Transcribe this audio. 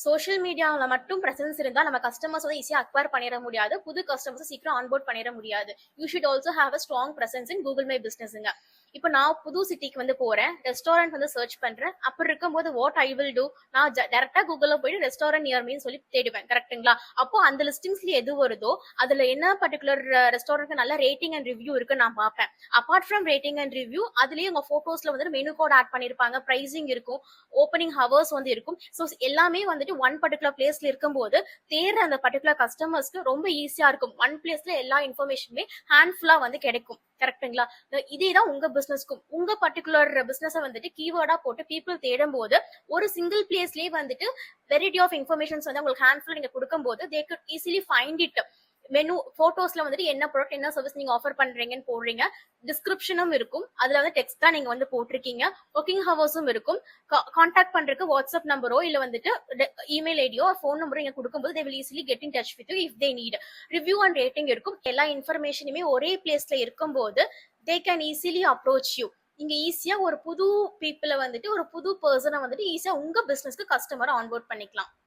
Social மீடியால மட்டும் presence இருந்தா நம்ம கஸ்டமர்ஸ் வந்து ஈஸியா அக்வயர் பண்ணிட முடியாது. புது கஸ்டமர்ஸ் சீக்கிரம் ஆன்போர்ட் பண்ணிட முடியாது. You should also have a strong presence in Google my பிசினஸ்ங்க. இப்போ நான் புது சிட்டிக்கு வந்து போறேன், ரெஸ்டாரண்ட் வந்து சர்ச் பண்றேன். அப்படி இருக்கும்போது வாட் ஐ வில் டூ, நான் டைரக்டா கூகுள்ல போயிட்டு ரெஸ்டாரண்ட் நியர் மீன்னு சொல்லி தேடுவேன். கரெக்ட்டுங்களா? அப்போ அந்த லிஸ்டிங்ஸ்ல எது வருதோ அதுல என்ன பர்டிகுலர் ரெஸ்டாரண்ட் நல்ல ரேட்டிங் அண்ட் ரிவ்யூ இருக்கு நான் பார்ப்பேன். Apart from rating and review, அதுலயே உங்க போட்டோஸ்ல வந்து மெனு கோட் ஆட் பண்ணிருப்பாங்க, பிரைசிங் இருக்கும், ஓப்பனிங் ஹவர்ஸ் வந்து இருக்கும். ஸோ எல்லாமே வந்துட்டு ஒன் பர்டிகுலர் பிளேஸ்ல இருக்கும்போது தேடுற அந்த பர்டிகுலர் கஸ்டமர்ஸ்க்கு ரொம்ப ஈஸியா இருக்கும். ஒன் பிளேஸ்ல எல்லா இன்ஃபர்மேஷனுமே ஹேண்ட்ஃபுல்லா வந்து கிடைக்கும். கரெக்ட்டுங்களா? இதே தான் உங்க பிசினஸ்க்கும். உங்க பர்டிகுலர் பிசினஸை வந்துட்டு கீவேர்டா போட்டு பீப்புள் தேடும் போது ஒரு சிங்கிள் பிளேஸ்லயே வந்துட்டு வெரைட்டி ஆஃப் இன்ஃபர்மேஷன்ஸ் வந்து உங்களுக்கு ஹேண்ட்ஃபுல் நீங்க கொடுக்கும்போது they could easily find it. Menu போட்டோஸ்ல வந்துட்டு என்ன ப்ராடக்ட் என்ன சர்வீஸ் நீங்க ஆஃபர் பண்றீங்கன்னு போடுறீங்க. டிஸ்கிரிப்ஷனும் இருக்கும், அதுல வந்து டெக்ஸ்ட் தான் நீங்க வந்து போட்டிருக்கீங்க. ஒர்க்கிங் ஹவர்ஸும் இருக்கும். கான்டாக்ட் பண்றதுக்கு வாட்ஸ்அப் நம்பரோ இல்ல வந்துட்டு இமெயில் ஐடியோ ஃபோன் நம்பரோ நீங்க கொடுக்கும்போது they will easily get in touch with you if they need. Review and rating இருக்கும். எல்லா இன்ஃபர்மேஷனுமே ஒரே பிளேஸ்ல இருக்கும்போது they can easily approach you. நீங்க ஈஸியா ஒரு புது பீப்புளை வந்துட்டு ஒரு புது பர்சனை வந்துட்டு ஈஸியா உங்க பிசினஸ்க்கு கஸ்டமரை ஆன்போர்ட் பண்ணிக்கலாம்.